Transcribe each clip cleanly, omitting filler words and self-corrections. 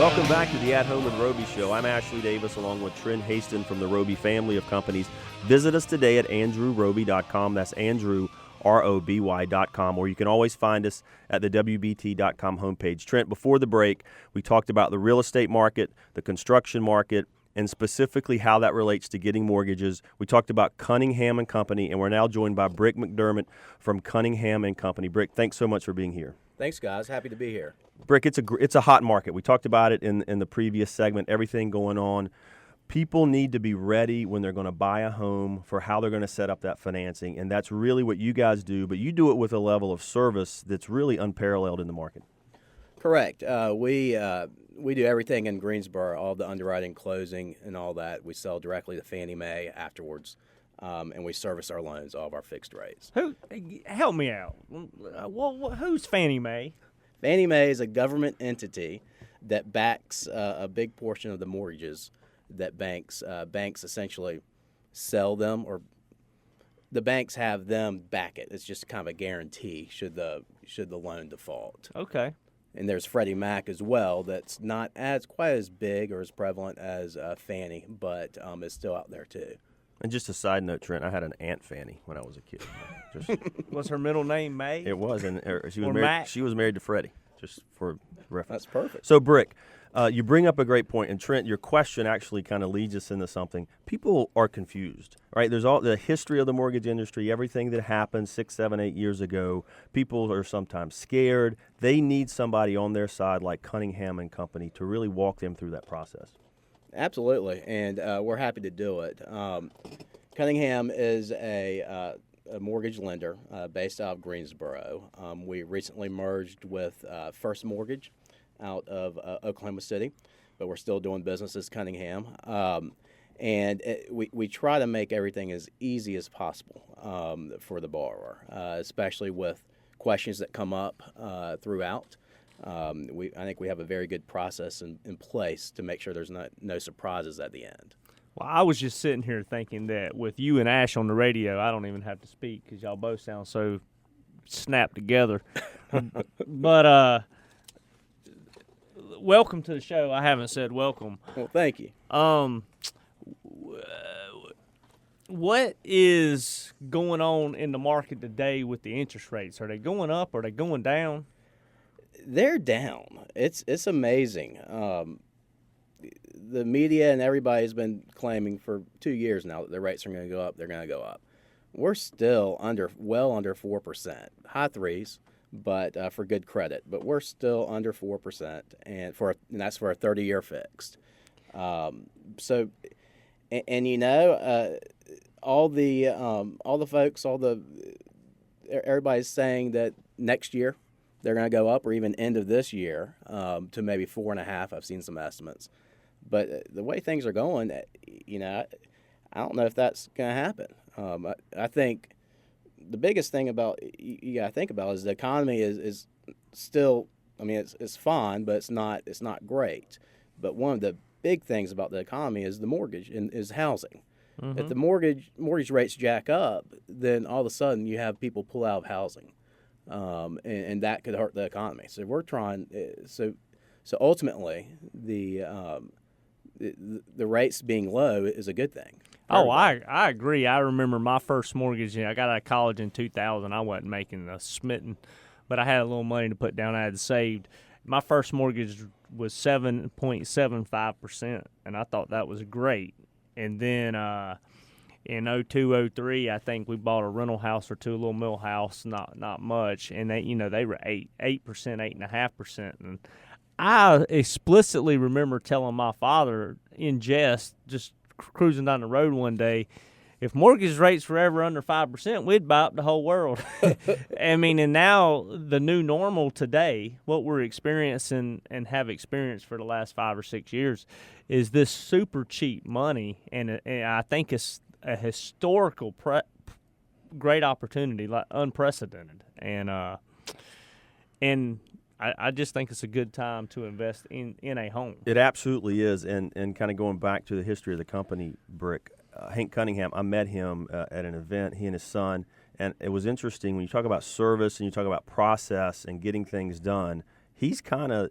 Welcome back to the At Home with Roby show. I'm Ashley Davis along with Trent Haston from the Roby family of companies. Visit us today at andrewroby.com. That's Andrew, ROBY.com, or you can always find us at the WBT.com homepage. Trent, before the break, we talked about the real estate market, the construction market, and specifically how that relates to getting mortgages. We talked about Cunningham and Company, and we're now joined by Brick McDermott from Cunningham and Company. Brick, thanks so much for being here. Thanks, guys. Happy to be here. Brick, it's a hot market. We talked about it in the previous segment, everything going on. People need to be ready when they're going to buy a home for how they're going to set up that financing, and that's really what you guys do, but you do it with a level of service that's really unparalleled in the market. Correct. We do everything in Greensboro, all the underwriting, closing, and all that. We sell directly to Fannie Mae afterwards, and we service our loans, all of our fixed rates. Help me out. Who's Fannie Mae? Fannie Mae is a government entity that backs a big portion of the mortgages that banks essentially sell them, or the banks have them back it. It's just kind of a guarantee should the loan default. Okay. And there's Freddie Mac as well. That's not quite as big or as prevalent as Fannie, but is still out there too. And just a side note, Trent, I had an Aunt Fannie when I was a kid. Was her middle name May? It was, and she was Or married. Mac? She was married to Freddie, just for reference. That's perfect. So, Brick, you bring up a great point, and Trent, your question actually kind of leads us into something. People are confused, right? There's all the history of the mortgage industry, everything that happened 6, 7, 8 years ago. People are sometimes scared. They need somebody on their side like Cunningham and Company to really walk them through that process. Absolutely, and we're happy to do it. Cunningham is a mortgage lender based out of Greensboro. We recently merged with First Mortgage out of Oklahoma City, but we're still doing business as Cunningham. We try to make everything as easy as possible for the borrower, especially with questions that come up throughout. I think we have a very good process in place to make sure there's no surprises at the end. Well, I was just sitting here thinking that with you and Ash on the radio, I don't even have to speak because y'all both sound so snapped together. But welcome to the show. I haven't said welcome. Well, thank you. What is going on in the market today with the interest rates? Are they going up? Are they going down? They're down. It's amazing. The media and everybody's been claiming for 2 years now that the rates are going to go up. They're going to go up. We're still well under 4%, high threes, but for good credit. But we're still under 4%, and that's for a 30-year fixed. All the folks, everybody's saying that next year they're going to go up, or even end of this year to maybe 4.5. I've seen some estimates. But the way things are going, I don't know if that's going to happen. I think the biggest thing you got to think about is the economy is still. I mean, it's fine, but it's not great. But one of the big things about the economy is the mortgage and is housing. Mm-hmm. If the mortgage rates jack up, then all of a sudden you have people pull out of housing, and that could hurt the economy. So we're trying. So ultimately, the rates being low is a good thing. Oh, I agree. I remember my first mortgage. I got out of college in 2000. I wasn't making a smitten, but I had a little money to put down. I had saved. My first mortgage was 7.75%, and I thought that was great. And then in 02, 03, I think we bought a rental house or two, a little mill house, not much, and they were 8%, 8.5%, and I explicitly remember telling my father in jest, just cruising down the road one day, if mortgage rates were ever under 5%, we'd buy up the whole world. I mean, and now the new normal today, what we're experiencing and have experienced for the last 5 or 6 years, is this super cheap money, and I think it's a historical great opportunity, like unprecedented, and I just think it's a good time to invest in a home. It absolutely is, and kind of going back to the history of the company, Brick, Hank Cunningham, I met him at an event, he and his son, and it was interesting when you talk about service and you talk about process and getting things done. he's kind of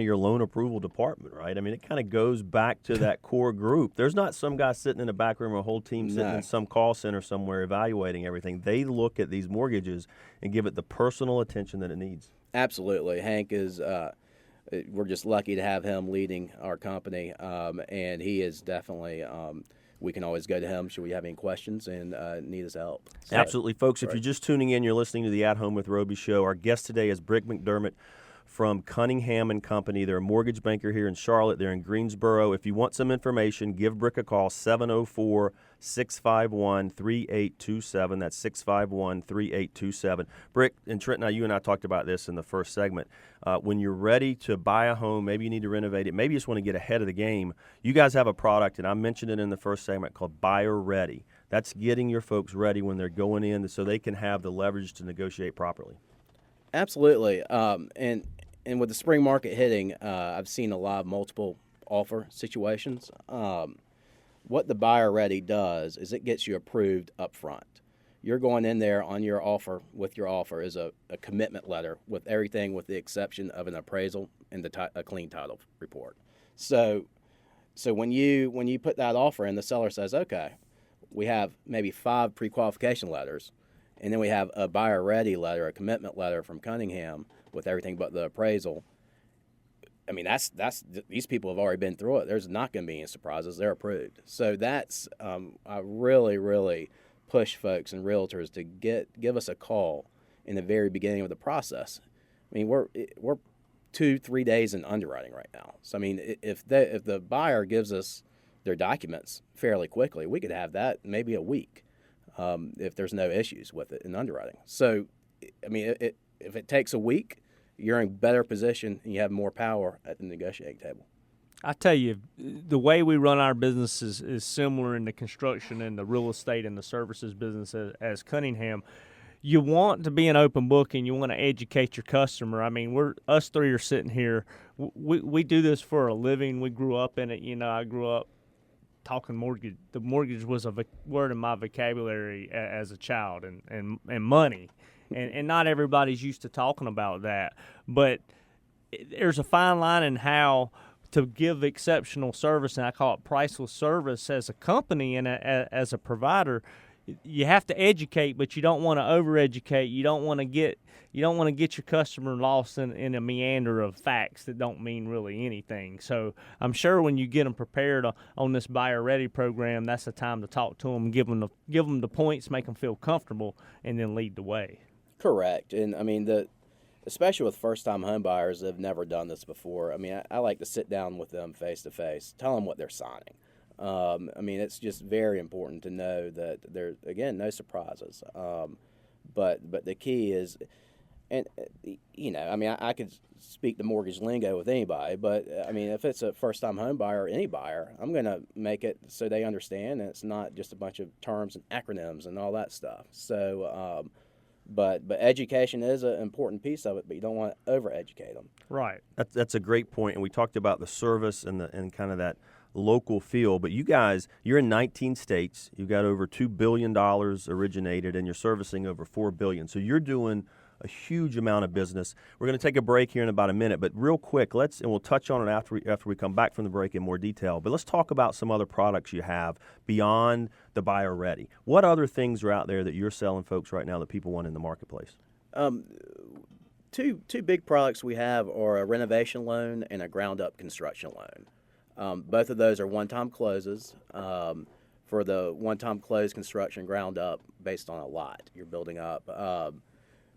your loan approval department, right? I mean, it kind of goes back to that core group. There's not some guy sitting in a back room or a whole team sitting in some call center somewhere evaluating everything. They look at these mortgages and give it the personal attention that it needs. Absolutely. Hank is we're just lucky to have him leading our company, and he is definitely we can always go to him should we have any questions and need his help. So, absolutely, folks. If you're just tuning in, you're listening to the At Home with Roby show. Our guest today is Brick McDermott from Cunningham and Company. They're a mortgage banker here in Charlotte. They're in Greensboro. If you want some information, give Brick a call, 704-651-3827. That's 651-3827. Brick and Trent, now you and I talked about this in the first segment. When you're ready to buy a home, maybe you need to renovate it, maybe you just want to get ahead of the game, you guys have a product, and I mentioned it in the first segment, called Buyer Ready. That's getting your folks ready when they're going in so they can have the leverage to negotiate properly. Absolutely. And with the spring market hitting, I've seen a lot of multiple offer situations. What the Buyer Ready does is it gets you approved up front. You're going in there on your offer, with your offer is a commitment letter with everything with the exception of an appraisal and a clean title report. So when you put that offer in, the seller says, okay, we have maybe 5 pre-qualification letters, and then we have a Buyer Ready letter, a commitment letter from Cunningham with everything but the appraisal. I mean, that's these people have already been through it. There's not going to be any surprises. They're approved. So that's I really push folks and realtors to give us a call in the very beginning of the process. I mean, we're 2-3 days in underwriting right now. So I mean, if the buyer gives us their documents fairly quickly, we could have that maybe a week if there's no issues with it in underwriting. So I mean, if it takes a week, you're in better position and you have more power at the negotiating table. I tell you, the way we run our business is similar in the construction and the real estate and the services business as Cunningham. You want to be an open book and you want to educate your customer. I mean, us three are sitting here. We do this for a living. We grew up in it. You know, I grew up talking mortgage. The mortgage was a word in my vocabulary as a child, and money. And not everybody's used to talking about that. But there's a fine line in how to give exceptional service, and I call it priceless service as a company and as a provider. You have to educate, but you don't want to over-educate. You don't want to get your customer lost in a meander of facts that don't mean really anything. So I'm sure when you get them prepared on this Buyer Ready program, that's the time to talk to them, give them the points, make them feel comfortable, and then lead the way. Correct. And I mean, especially with first-time home buyers that have never done this before, I mean, I like to sit down with them face-to-face, tell them what they're signing. I mean, it's just very important to know that there, again, no surprises. But the key is, and you know, I mean, I could speak the mortgage lingo with anybody, but I mean, if it's a first-time home buyer or any buyer, I'm going to make it so they understand, and it's not just a bunch of terms and acronyms and all that stuff. So, but education is an important piece of it, but you don't want to over-educate them. Right. That's a great point, and we talked about the service and kind of that local feel. But you guys, you're in 19 states. You've got over $2 billion originated, and you're servicing over $4 billion. So you're doing a huge amount of business. We're going to take a break here in about a minute, but real quick, and we'll touch on it after we come back from the break in more detail. But let's talk about some other products you have beyond the Buyer Ready. What other things are out there that you're selling folks right now that people want in the marketplace? Two big products we have are a renovation loan and a ground-up construction loan. Both of those are one-time closes. For the one-time close construction ground-up based on a lot you're building up.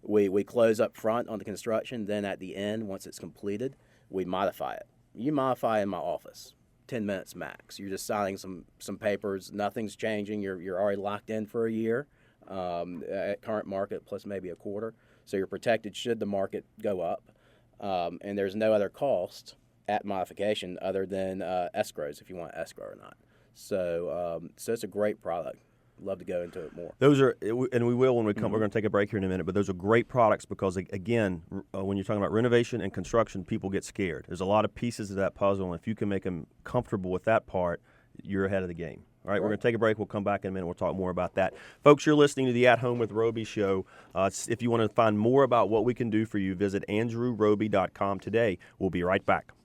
We close up front on the construction, then at the end, once it's completed, we modify it. You modify in my office, 10 minutes max. You're just signing some papers, nothing's changing, you're already locked in for a year at current market plus maybe a quarter. So you're protected should the market go up, and there's no other cost at modification other than escrows if you want escrow or not. So it's a great product. Love to go into it more. Those are, and we will when we come. Mm-hmm. We're going to take a break here in a minute, but those are great products because, again, when you're talking about renovation and construction, people get scared. There's a lot of pieces of that puzzle, and if you can make them comfortable with that part, you're ahead of the game. All right, we're going to take a break. We'll come back in a minute. We'll talk more about that. Folks, you're listening to the At Home with Roby show. If you want to find more about what we can do for you, visit andrewroby.com today. We'll be right back.